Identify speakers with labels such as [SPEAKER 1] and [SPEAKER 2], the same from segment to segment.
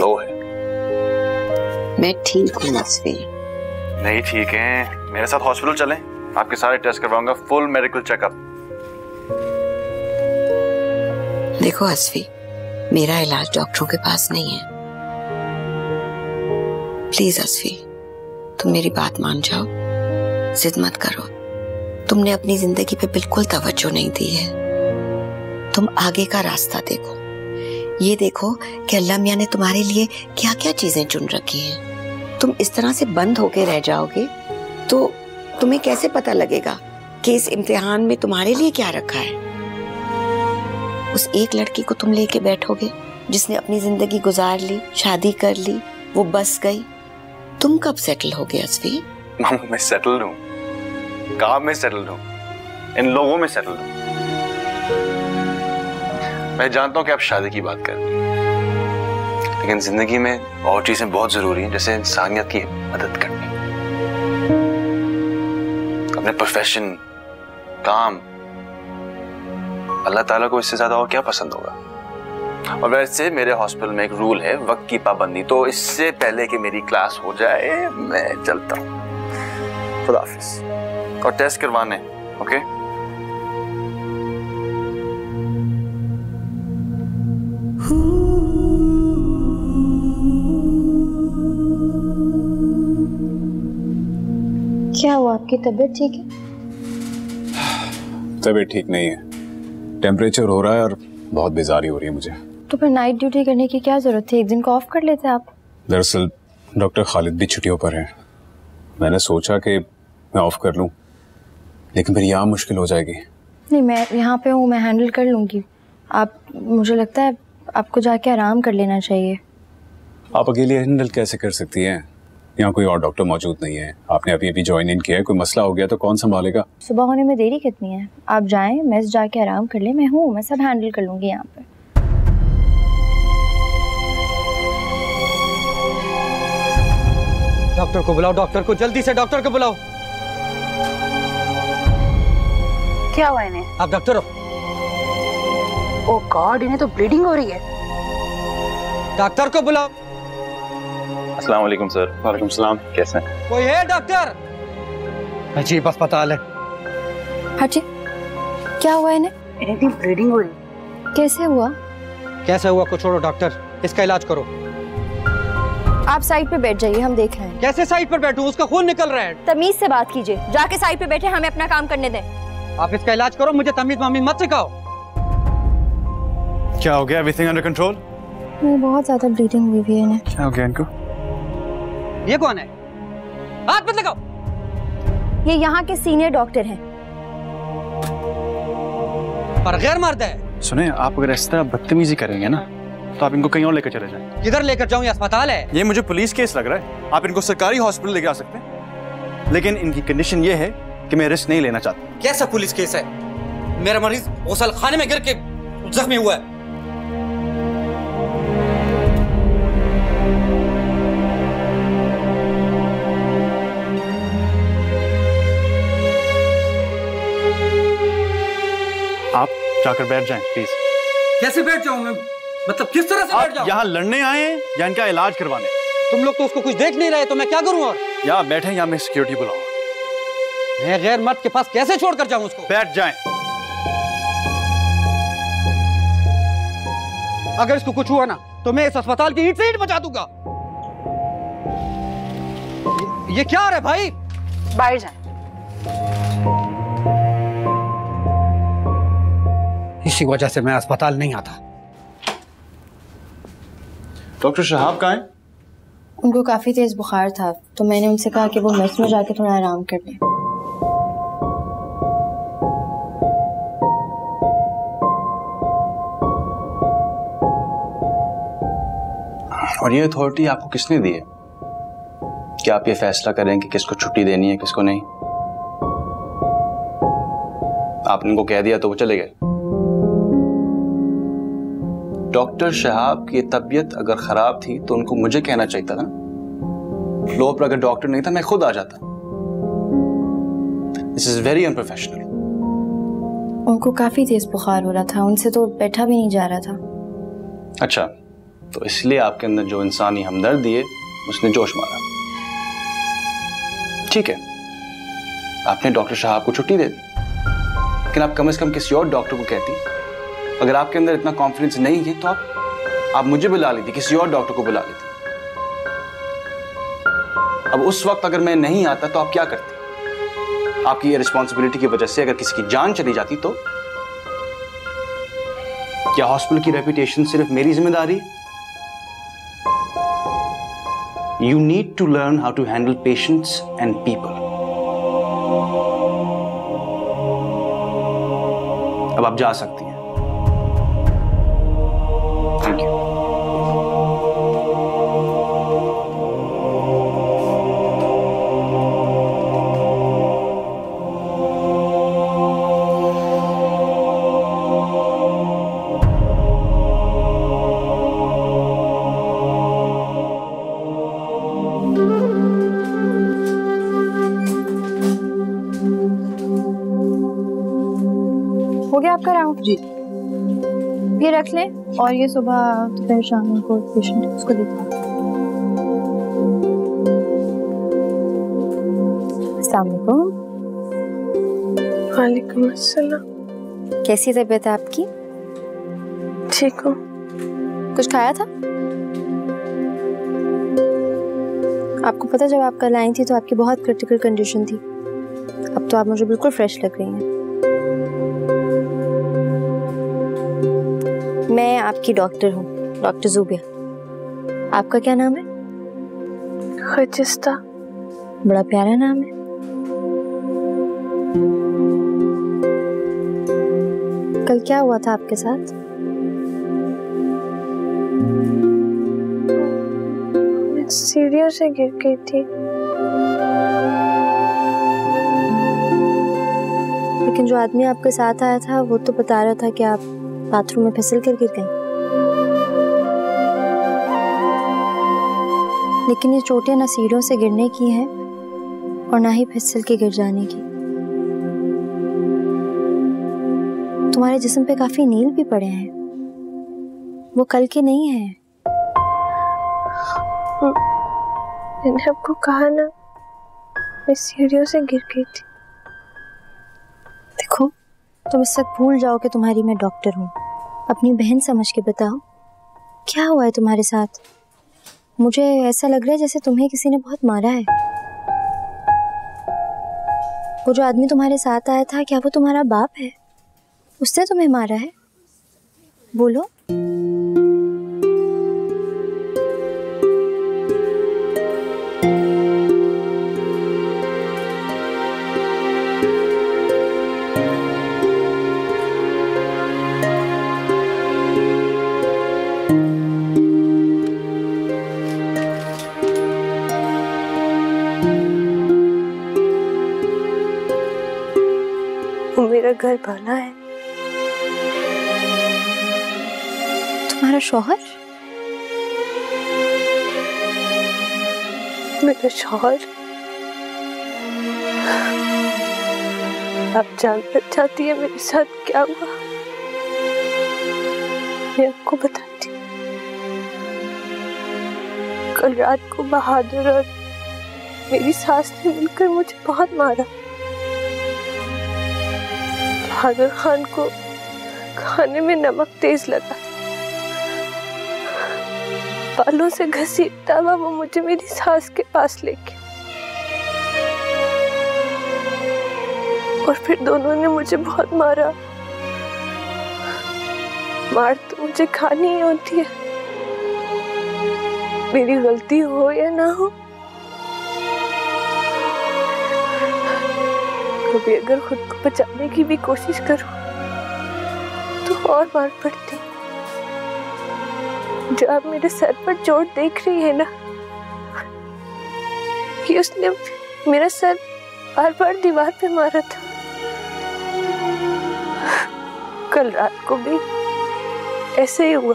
[SPEAKER 1] लो है।
[SPEAKER 2] मैं ठीक हूँ असफी।
[SPEAKER 1] नहीं ठीक है, मेरे साथ हॉस्पिटल चलें, आपके सारे टेस्ट करवाऊंगा, फुल मेडिकल चेकअप।
[SPEAKER 2] देखो असफी, मेरा इलाज डॉक्टरों के पास नहीं है। प्लीज असफी, तुम मेरी बात मान जाओ, जिद मत करो। तुमने अपनी जिंदगी पे बिल्कुल तवज्जो नहीं दी है। तुम आगे का रास्ता देखो, ये देखो कि अल्लाह मियां ने तुम्हारे लिए क्या क्या चीजें चुन रखी हैं। तुम इस तरह से बंद होके रह जाओगे तो तुम्हें कैसे पता लगेगा कि इस इम्तिहान में तुम्हारे लिए क्या रखा है। उस एक लड़की को तुम लेके बैठोगे जिसने अपनी जिंदगी गुजार ली, शादी कर ली, वो बस गई। तुम कब सेटल होगे असफी?
[SPEAKER 1] मैं सेटल हूँ, काम में सेटल हूँ, इन लोगों में सेटल हूँ। मैं जानता हूँ कि आप शादी की बात कर रही हैं, लेकिन जिंदगी में और चीजें बहुत जरूरी हैं, जैसे इंसानियत की मदद करनी, अपने प्रोफेशन, काम। अल्लाह ताला को इससे ज्यादा और क्या पसंद होगा। और वैसे मेरे हॉस्पिटल में एक रूल है, वक्त की पाबंदी, तो इससे पहले कि मेरी क्लास हो जाए मैं चलता हूँ। खुदा हाफिज। और टेस्ट करवाने, ओके?
[SPEAKER 3] क्या हुआ, आपकी तबीयत ठीक है?
[SPEAKER 4] तबीयत ठीक नहीं है, टेम्परेचर हो रहा है और बहुत बेजारी हो रही है मुझे।
[SPEAKER 3] तो फिर नाइट ड्यूटी करने की क्या जरूरत थी, एक दिन को ऑफ कर लेते आप।
[SPEAKER 4] दरअसल डॉक्टर खालिद भी छुट्टियों पर हैं। मैंने सोचा कि मैं ऑफ कर लूं, लेकिन फिर यहाँ मुश्किल हो जाएगी।
[SPEAKER 3] नहीं, मैं यहाँ पे हूँ, मैं हैंडल कर लूँगी। आप, मुझे लगता है आपको जाके आराम कर लेना चाहिए।
[SPEAKER 4] आप अकेले हैंडल कैसे कर सकती हैं? यहाँ कोई और डॉक्टर मौजूद नहीं है, आपने अभी ज्वाइन इन किया है, कोई मसला हो गया तो कौन संभालेगा?
[SPEAKER 3] सुबह होने में देरी कितनी है, आप जाएं, मेस जाके आराम कर ले। मैं हूँ, मैं सब हैंडल कर लूँगी यहाँ पे।
[SPEAKER 5] डॉक्टर को बुलाओ, डॉक्टर को, जल्दी से डॉक्टर को बुलाओ।
[SPEAKER 6] क्या हुआ इन्हें?
[SPEAKER 5] आप डॉक्टर हो?
[SPEAKER 6] ओ गॉड, इन्हें तो ब्लीडिंग हो रही है।
[SPEAKER 5] डॉक्टर को बुलाओ।
[SPEAKER 1] अस्सलाम वालेकुम सर। वालेकुम सलाम, कैसे हैं?
[SPEAKER 5] कोई है डॉक्टर? अजीब अस्पताल है।
[SPEAKER 3] हाजी, क्या हुआ इन्हें?
[SPEAKER 6] इन्हें भी ब्लीडिंग हो रही।
[SPEAKER 3] कैसे हुआ?
[SPEAKER 5] कैसे हुआ को छोड़ो डॉक्टर, इसका इलाज करो।
[SPEAKER 3] आप साइड पे बैठ जाइए, हम देख रहे हैं।
[SPEAKER 5] कैसे साइड पर बैठूं, उसका खून निकल रहा है।
[SPEAKER 3] तमीज से बात कीजिए, जाके साइड पे बैठे, हमें अपना काम करने दें।
[SPEAKER 5] आप इसका इलाज करो, मुझे तमीज मामीज मत सिखाओ।
[SPEAKER 1] क्या हो गया? Everything under control?
[SPEAKER 3] बहुत ज्यादा ब्लीडिंग हुई है इन्हें।
[SPEAKER 1] क्या हो गया इनको?
[SPEAKER 5] ये कौन है? हाथ मत लगाओ।
[SPEAKER 3] ये यहाँ के सीनियर डॉक्टर हैं।
[SPEAKER 5] पर गैर मर्द है।
[SPEAKER 1] सुने, आप अगर इस तरह बदतमीजी करेंगे ना तो आप इनको कहीं और लेकर चले जाएं।
[SPEAKER 5] किधर लेकर जाऊं? ये अस्पताल है।
[SPEAKER 1] ये मुझे पुलिस केस लग रहा है। आप इनको सरकारी हॉस्पिटल लेके आ सकते हैं, लेकिन इनकी कंडीशन ये है कि मैं रिस्क नहीं लेना चाहता।
[SPEAKER 5] कैसा पुलिस केस है? मेरा मरीज गौसल खाने में गिर के जख्मी हुआ है।
[SPEAKER 1] आप जाकर बैठ जाएं प्लीज।
[SPEAKER 5] कैसे बैठ जाऊं मैं? मतलब किस तरह से बैठ जाऊं?
[SPEAKER 1] यहाँ लड़ने आए हैं या इनका इलाज करवाने?
[SPEAKER 5] तुम लोग तो उसको कुछ देख नहीं रहे, तो मैं क्या करूं? और
[SPEAKER 1] या बैठे या मैं सिक्योरिटी बुलाऊंगा।
[SPEAKER 5] मैं गैर मर्द के पास कैसे छोड़कर जाऊं उसको?
[SPEAKER 1] बैठ जाएं।
[SPEAKER 5] अगर इसको कुछ हुआ ना तो मैं इस अस्पताल की ईंट से ईंट बचा दूंगा। ये क्या है भाई?
[SPEAKER 6] बाहर जाए।
[SPEAKER 5] इसी वजह से मैं अस्पताल नहीं आता।
[SPEAKER 1] डॉक्टर शहाब कहाँ हैं?
[SPEAKER 3] उनको काफी तेज बुखार था, तो मैंने उनसे कहा कि वो मेस में जाके थोड़ा आराम कर लें।
[SPEAKER 1] और ये अथॉरिटी आपको किसने दी है कि आप ये फैसला करें कि किसको छुट्टी देनी है, किसको नहीं? आपने उनको कह दिया तो वो चले गए। डॉक्टर शहाब की तबीयत अगर खराब थी तो उनको मुझे कहना चाहिए था ना। फ्लोर पर अगर डॉक्टर नहीं था मैं खुद आ जाता। This is very unprofessional.
[SPEAKER 3] उनको काफी तेज बुखार हो रहा था, उनसे तो बैठा भी नहीं जा रहा था।
[SPEAKER 1] अच्छा, तो इसलिए आपके अंदर जो इंसानी हमदर्दी है उसने जोश मारा। ठीक है, आपने डॉक्टर साहब को छुट्टी दे दी, लेकिन आप कम से कम किसी और डॉक्टर को कहती। अगर आपके अंदर इतना कॉन्फिडेंस नहीं है तो आप मुझे बुला लेती, किसी और डॉक्टर को बुला लेती। अब उस वक्त अगर मैं नहीं आता तो आप क्या करती? आपकी ये रिस्पॉन्सिबिलिटी की वजह से अगर किसी की जान चली जाती तो क्या हॉस्पिटल की रेपुटेशन सिर्फ मेरी जिम्मेदारी है? You need to learn how to handle patients and people. अब आप जा सकती हैं। Thank you.
[SPEAKER 3] हो गया आपका राउंड?
[SPEAKER 6] जी।
[SPEAKER 3] ये रख लें और ये सुबह दोपहर शाम को पेशेंट है उसको देखा। अस्सलाम वालेकुम।
[SPEAKER 7] वालेकुम अस्सलाम।
[SPEAKER 3] कैसी तबीयत है आपकी?
[SPEAKER 7] ठीक हूँ।
[SPEAKER 3] कुछ खाया था? आपको पता जब आप कल आई थी तो आपकी बहुत क्रिटिकल कंडीशन थी। अब तो आप मुझे बिल्कुल फ्रेश लग रही हैं। मैं आपकी डॉक्टर हूँ, डॉक्टर ज़ुबिया। आपका क्या नाम है?
[SPEAKER 7] खजिस्ता।
[SPEAKER 3] बड़ा प्यारा नाम है। कल क्या हुआ था आपके साथ?
[SPEAKER 7] मैं सीढ़ियों से गिर गई थी।
[SPEAKER 3] लेकिन जो आदमी आपके साथ आया था वो तो बता रहा था कि आप बाथरूम में फिसल कर गिर गई। लेकिन ये चोटें ना सीढ़ियों से गिरने की हैं और ना ही फिसल के गिर जाने की। तुम्हारे जिस्म पे काफी नील भी पड़े हैं, वो कल के नहीं हैं।
[SPEAKER 7] मैंने आपको कहा ना, मैं सीढ़ियों से गिर गई थी।
[SPEAKER 3] देखो, तुम इस वक्त भूल जाओ कि तुम्हारी मैं डॉक्टर हूँ। अपनी बहन समझ के बताओ, क्या हुआ है तुम्हारे साथ? मुझे ऐसा लग रहा है जैसे तुम्हें किसी ने बहुत मारा है। वो जो आदमी तुम्हारे साथ आया था, क्या वो तुम्हारा बाप है? उसने तुम्हें मारा है? बोलो।
[SPEAKER 7] मेरा घर वाला है।
[SPEAKER 3] तुम्हारा शौहर?
[SPEAKER 7] मेरा शौहर? आप जानना चाहती है मेरे साथ क्या हुआ? मैं आपको बताती हूँ। कल रात को बहादुर और मेरी सास ने मिलकर मुझे बहुत मारा। बहादुर खान को खाने में नमक तेज लगा, बालों से घसीटता हुआ वो मुझे मेरी सास के पास लेके, और फिर दोनों ने मुझे बहुत मारा। मार तो मुझे खानी ही होती है, मेरी गलती हो या ना हो। कभी अगर खुद को बचाने की भी कोशिश करूं तो और मार पड़ती। जो आप मेरे सर पर चोट देख रही है ना, कि उसने मेरा सर बार बार दीवार पे मारा था। कल रात को भी ऐसे ही हुआ।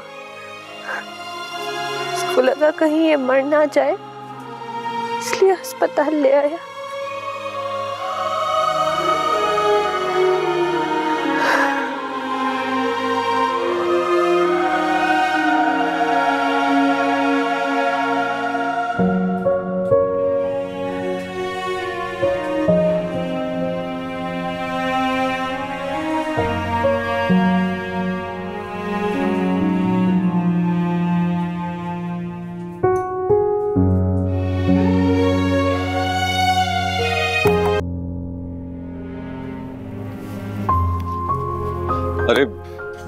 [SPEAKER 7] उसको लगा कहीं ये मर ना जाए, इसलिए अस्पताल ले आया।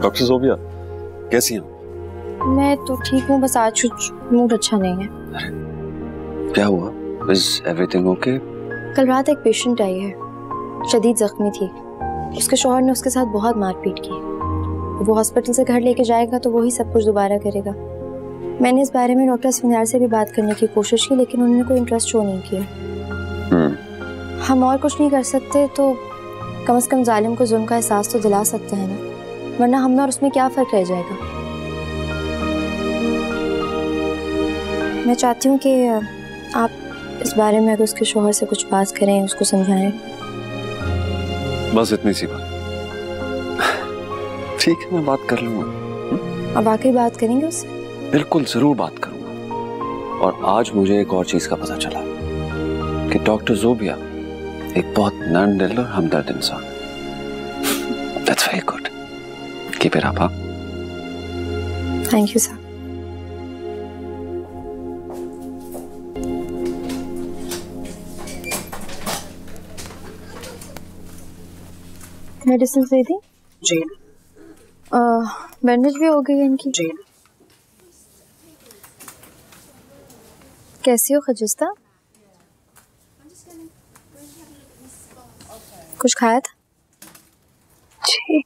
[SPEAKER 4] डॉक्टर ज़ोबिया, कैसी हैं?
[SPEAKER 3] मैं तो ठीक हूँ, बस आज मूड अच्छा नहीं है।
[SPEAKER 1] अरे क्या हुआ? Is everything okay?
[SPEAKER 3] कल रात एक पेशेंट आई है, शदीद जख्मी थी। उसके शौहर ने उसके साथ बहुत मारपीट की। वो हॉस्पिटल से घर लेके जाएगा तो वही सब कुछ दोबारा करेगा। मैंने इस बारे में डॉक्टर स्मिनार से भी बात करने की कोशिश की, लेकिन उन्होंने कोई इंटरेस्ट शो नहीं किया। हम और कुछ नहीं कर सकते तो कम से कम जालिम को जुल्म का एहसास तो दिला सकते हैं ना, वरना हम में और उसमें क्या फ़र्क रह जाएगा। मैं चाहती हूँ कि आप इस बारे में अगर उसके शौहर से कुछ बात करें, उसको समझाएं।
[SPEAKER 4] बस इतनी सी बात। ठीक है, मैं बात कर लूंगा।
[SPEAKER 3] अब वाकई बात करेंगे उससे?
[SPEAKER 1] बिल्कुल जरूर बात करूंगा। और आज मुझे एक और चीज का पता चला कि डॉक्टर ज़ोबिया एक बहुत नर्म दिल और हमदर्द इंसान। That's very good. Keep it up, huh?
[SPEAKER 3] Thank you, sir. Medicine दे दी?
[SPEAKER 6] जी।
[SPEAKER 3] बैंडेज भी हो गई है इनकी?
[SPEAKER 6] जी।
[SPEAKER 3] कैसी हो खजिस्ता? कुछ खाया था?
[SPEAKER 6] जी।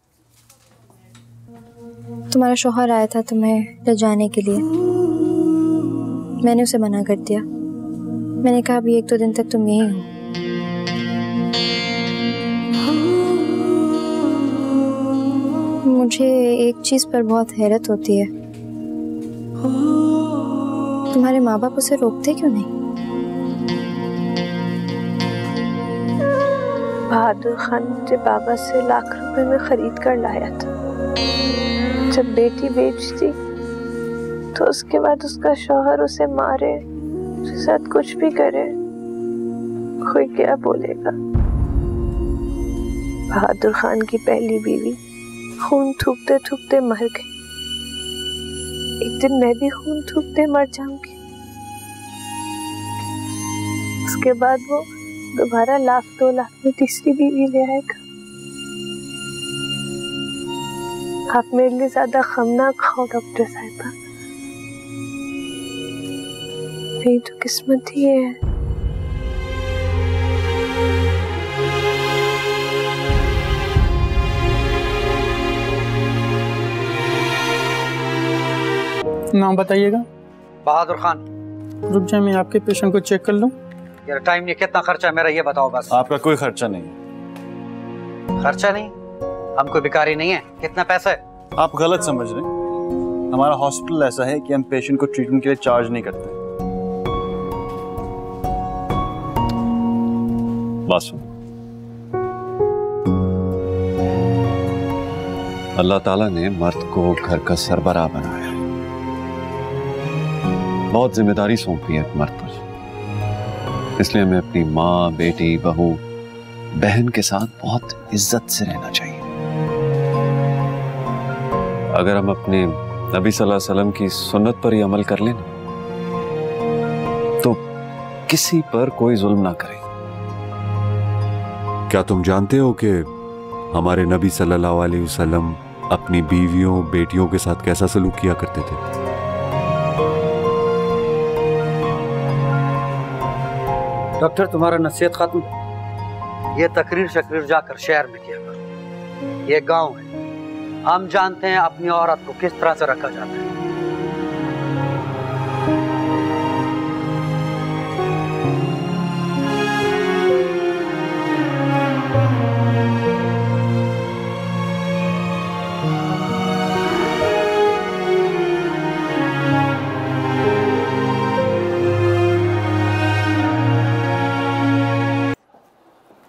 [SPEAKER 3] तुम्हारा शौहर आया था तुम्हें ले जाने के लिए, मैंने उसे मना कर दिया। मैंने कहा अभी 1-2 दिन तक तुम यहीं हो। मुझे एक चीज पर बहुत हैरत होती है, तुम्हारे माँ बाप उसे रोकते क्यों नहीं?
[SPEAKER 7] बहादुर खान मुझे बाबा से लाख रुपए में खरीद कर लाया था। जब बेटी बेचती तो उसके बाद उसका शौहर उसे मारे, उसके साथ कुछ भी करे, कोई क्या बोलेगा। बहादुर खान की पहली बीवी खून थूकते थूकते मर गई। एक दिन मैं भी खून थूकते मर जाऊंगी। उसके बाद वो दोबारा 1-2 लाख में तीसरी बीवी ले आएगा। आप मेरे लिए ज्यादा गम ना खाओ डॉक्टर साहिबा, मेरी तो किस्मत ही है।
[SPEAKER 8] नाम बताइएगा।
[SPEAKER 5] बहादुर खान।
[SPEAKER 8] रुक जाए, मैं आपके पेशेंट को चेक कर लूं।
[SPEAKER 5] यार टाइम नहीं, कितना खर्चा है मेरा ये बताओ बस।
[SPEAKER 4] आपका कोई खर्चा नहीं है।
[SPEAKER 5] खर्चा नहीं? हम कोई भिखारी नहीं है। कितना पैसा है?
[SPEAKER 9] आप गलत समझ रहे हैं। हमारा हॉस्पिटल ऐसा है कि हम पेशेंट को ट्रीटमेंट के लिए चार्ज नहीं करते।
[SPEAKER 4] बस अल्लाह ताला ने मर्द को घर का सरबराह बनाया, बहुत जिम्मेदारी सौंपी है मर्द पर, इसलिए हमें अपनी माँ, बेटी, बहू, बहन के साथ बहुत इज्जत से रहना चाहिए। अगर हम अपने नबी सल्लल्लाहु अलैहि वसल्लम की सुन्नत पर ही अमल कर लें तो किसी पर कोई जुल्म ना करें।
[SPEAKER 10] क्या तुम जानते हो कि हमारे नबी सल्लल्लाहु अलैहि वसल्लम अपनी बीवियों, बेटियों के साथ कैसा सलूक किया करते थे?
[SPEAKER 5] डॉक्टर तुम्हारा नसीहत खत्म। ये तकरीर शकरीर जाकर शहर में किया करो। ये गांव है, हम जानते हैं अपनी औरत को किस तरह से रखा जाता है।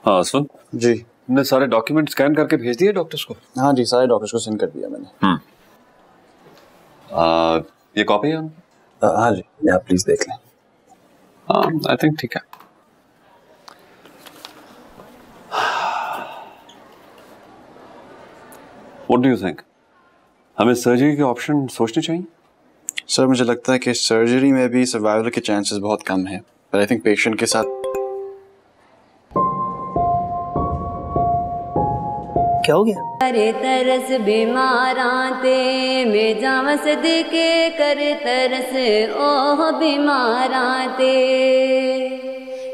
[SPEAKER 4] हाँ सुन
[SPEAKER 9] जी,
[SPEAKER 4] तुमने सारे डॉक्यूमेंट स्कैन करके भेज दिए डॉक्टर्स को?
[SPEAKER 9] हाँ जी, सारे डॉक्टर्स को सेंड कर दिया मैंने।
[SPEAKER 4] ये कॉपी है?
[SPEAKER 9] हाँ जी, ये आप प्लीज देख लें।
[SPEAKER 4] हाँ, आई थिंक ठीक है। What do you think? हमें सर्जरी के ऑप्शन सोचने चाहिए?
[SPEAKER 9] सर मुझे लगता है कि सर्जरी में भी सर्वाइवल के चांसेस बहुत कम हैं, पर आई थिंक पेशेंट के साथ
[SPEAKER 5] क्या हो गया?
[SPEAKER 11] करे तरस बीमारां ते में जावां सदके करे तरस ओह बीमारां ते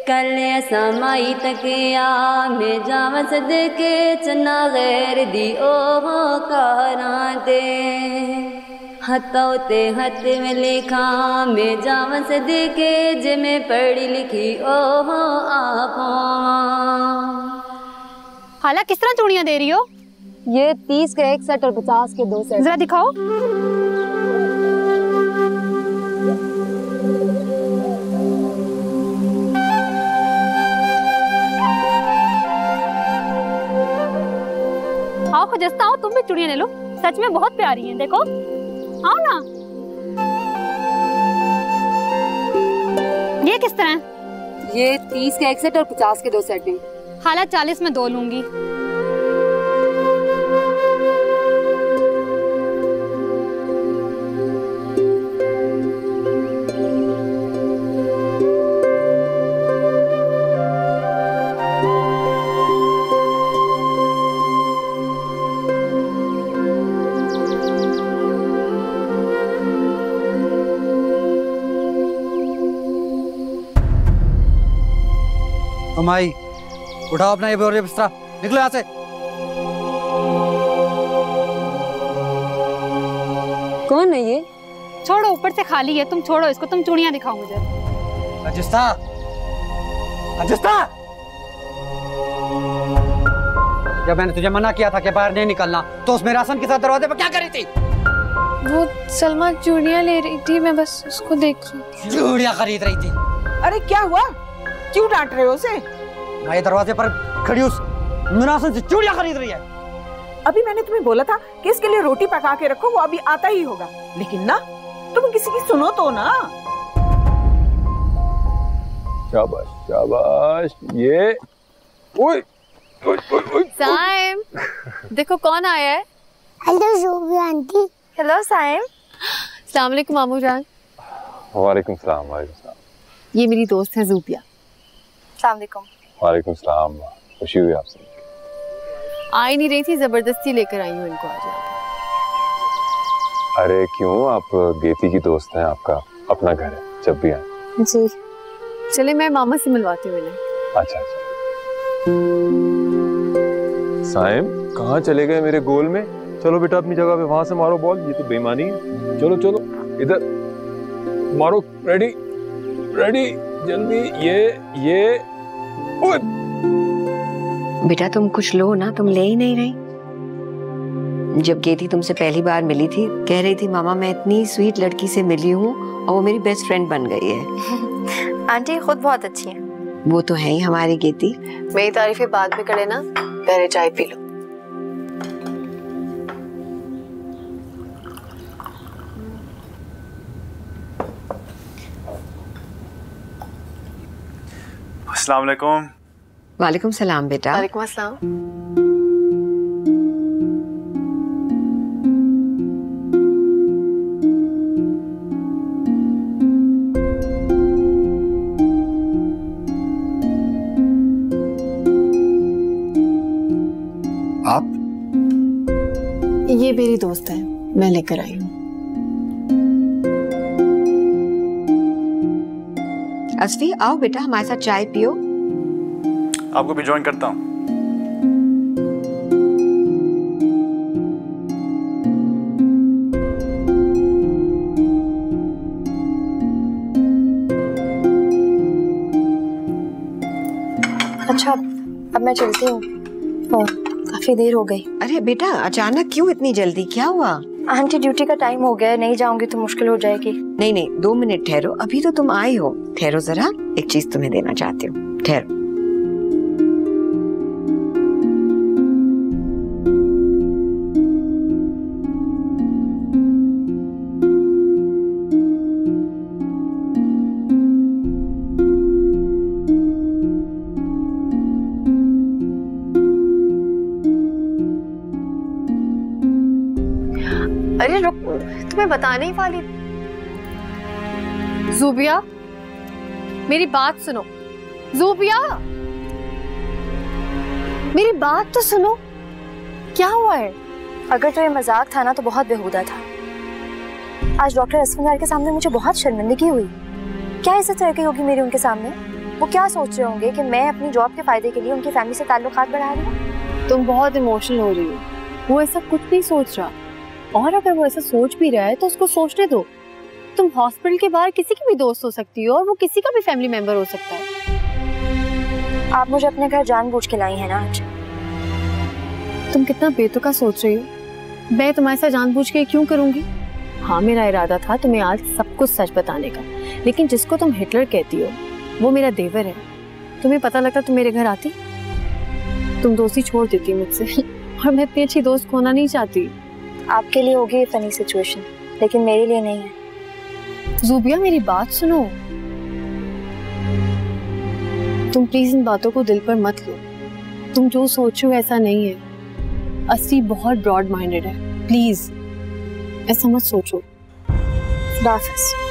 [SPEAKER 11] कल असां माई तकिया में जावां सदके चना गैर दी ओह कारां ते हथों ते हथ में लिखा में जावां सदके जिमें पढ़ी लिखी ओह आपो।
[SPEAKER 6] हाला किस तरह चूड़ियां दे रही हो?
[SPEAKER 3] ये 30 के एक सेट और 50 के 2 सेट।
[SPEAKER 6] जरा दिखाओ। आओ खुजस्ता, आओ तुम भी चूड़ियां ले लो, सच में बहुत प्यारी हैं, देखो आओ ना। ये किस तरह?
[SPEAKER 3] ये 30 के एक सेट और 50 के 2 सेट हैं।
[SPEAKER 6] हाला 40 में 2 लूंगी।
[SPEAKER 5] माई उठाओ अपना ये बिस्तरा, निकलो यहाँ से।
[SPEAKER 3] कौन है ये?
[SPEAKER 6] छोड़ो, ऊपर से खाली है, तुम छोड़ो इसको, तुम चूड़ियां दिखाओ मुझे।
[SPEAKER 5] अजिस्ता, अजिस्ता, जब मैंने तुझे मना किया था कि बाहर नहीं निकलना, तो उस मेरे आसन के साथ दरवाजे पर क्या कर रही थी?
[SPEAKER 7] वो सलमा चूड़ियां ले रही थी, मैं बस उसको देख रही थी।
[SPEAKER 5] चूड़ियां खरीद रही थी।
[SPEAKER 12] अरे क्या हुआ, क्यों डांट रहे हो उसे?
[SPEAKER 5] मैं दरवाजे पर खड़ी उस मुनासिब से चूड़ियां खरीद रही है।
[SPEAKER 12] अभी मैंने तुम्हें बोला था कि इसके लिए रोटी पका के रखो, वो अभी आता ही होगा, लेकिन ना तुम किसी की सुनो तो ना।
[SPEAKER 13] शाबाश शाबाश। ये ओए ओए ओए
[SPEAKER 3] साइम, देखो कौन आया है।
[SPEAKER 14] Hello Zubia aunty.
[SPEAKER 3] Hello Saim. अस्सलाम वालेकुम मामू जान।
[SPEAKER 13] वालेकुम सलाम। वालेकुम सलाम।
[SPEAKER 3] ये मेरी दोस्त है ज़ूबिया। अस्सलाम वालेकुम।
[SPEAKER 13] वालेकुम सलाम। खुशी हुई आपसे।
[SPEAKER 3] आ ही नहीं रही थी, जबरदस्ती लेकर आई हूँ इनको आज यहाँ पे।
[SPEAKER 13] अरे क्यों, आप गेती की दोस्त हैं, आपका अपना घर है, जब भी आए।
[SPEAKER 3] जी चले, मैं मामा से मिलवाती हूँ इन्हें।
[SPEAKER 13] अच्छा अच्छा। साइम कहाँ चले गए मेरे गोल में? चलो बेटा अपनी जगह पे, वहां से मारो बॉल, ये तो बेईमानी है। चलो चलो इधर मारो, रेडी रेडी जल्दी। ये ओए
[SPEAKER 2] बेटा तुम कुछ लो ना, तुम ले ही नहीं रही। जब गेती तुमसे पहली बार मिली थी, कह रही थी मामा मैं इतनी स्वीट लड़की से मिली हूँ और वो मेरी बेस्ट फ्रेंड बन गई है।
[SPEAKER 3] आंटी खुद बहुत अच्छी हैं।
[SPEAKER 2] वो तो है ही हमारी गेती।
[SPEAKER 3] मेरी तारीफें बाद में करे ना, पहले चाय पी लो।
[SPEAKER 9] अस्सलाम वालेकुम।
[SPEAKER 2] वालेकुम सलाम बेटा।
[SPEAKER 3] वालेकुम अस्सलाम।
[SPEAKER 9] आप?
[SPEAKER 3] ये मेरी दोस्त है, मैं लेकर आई हूँ।
[SPEAKER 2] असफी आओ बेटा हमारे साथ चाय पियो।
[SPEAKER 9] आपको भी ज्वाइन करता हूँ।
[SPEAKER 3] अच्छा अब मैं चलती हूँ, काफी देर हो गई।
[SPEAKER 2] अरे बेटा अचानक क्यों इतनी जल्दी, क्या हुआ?
[SPEAKER 3] आंटी ड्यूटी का टाइम हो गया है, नहीं जाऊंगी तो मुश्किल हो जाएगी।
[SPEAKER 2] नहीं नहीं 2 मिनट ठहरो, अभी तो तुम आई हो, ठहरो जरा, एक चीज तुम्हें देना चाहती हूँ, ठहरो।
[SPEAKER 3] अरे रुक, तुम्हें बताने ही वाली। ज़ूबिया मेरी बात सुनो, ज़ूबिया मेरी बात तो सुनो। क्या हुआ है? अगर तो ये मजाक था ना तो बहुत बेहुदा था। आज डॉक्टर असफिंदार के सामने मुझे बहुत शर्मिंदगी हुई। क्या इज्जत रह गई होगी मेरी उनके सामने? वो क्या सोच रहे होंगे कि मैं अपनी जॉब के फायदे के लिए उनकी फैमिली से ताल्लुकात बढ़ा रही हूँ?
[SPEAKER 15] तुम बहुत इमोशनल हो रही हो। वो ऐसा कुछ नहीं सोच रहा, और अगर वो ऐसा सोच भी रहा है तो उसको सोचने दो। तुम हॉस्पिटल के बाहर किसी की भी दोस्त हो सकती हो, और वो किसी का भी फैमिली मेंबर हो सकता है।
[SPEAKER 3] आप मुझे अपने घर जानबूझ के लाई है ना आज।
[SPEAKER 15] तुम कितना बेतुका सोच रही हो। मैं तुम्हारे साथ जानबूझ के क्यों करूंगी? हाँ, मेरा इरादा था तुम्हें आज सब कुछ सच बताने का, लेकिन जिसको तुम हिटलर कहती हो वो मेरा देवर है। तुम्हें पता लगता तुम मेरे घर आती, तुम दोस्ती छोड़ देती मुझसे, और मैं इतनी अच्छी दोस्त खोना नहीं चाहती।
[SPEAKER 3] आपके लिए होगी ये फनी सिचुएशन, लेकिन मेरे लिए नहीं है।
[SPEAKER 15] ज़ुबिया, मेरी बात सुनो। तुम प्लीज इन बातों को दिल पर मत लो। तुम जो सोचो ऐसा नहीं है। अस्सी बहुत ब्रॉड माइंडेड है, प्लीज ऐसा मत सोचो।
[SPEAKER 3] खुदा हाफिज़।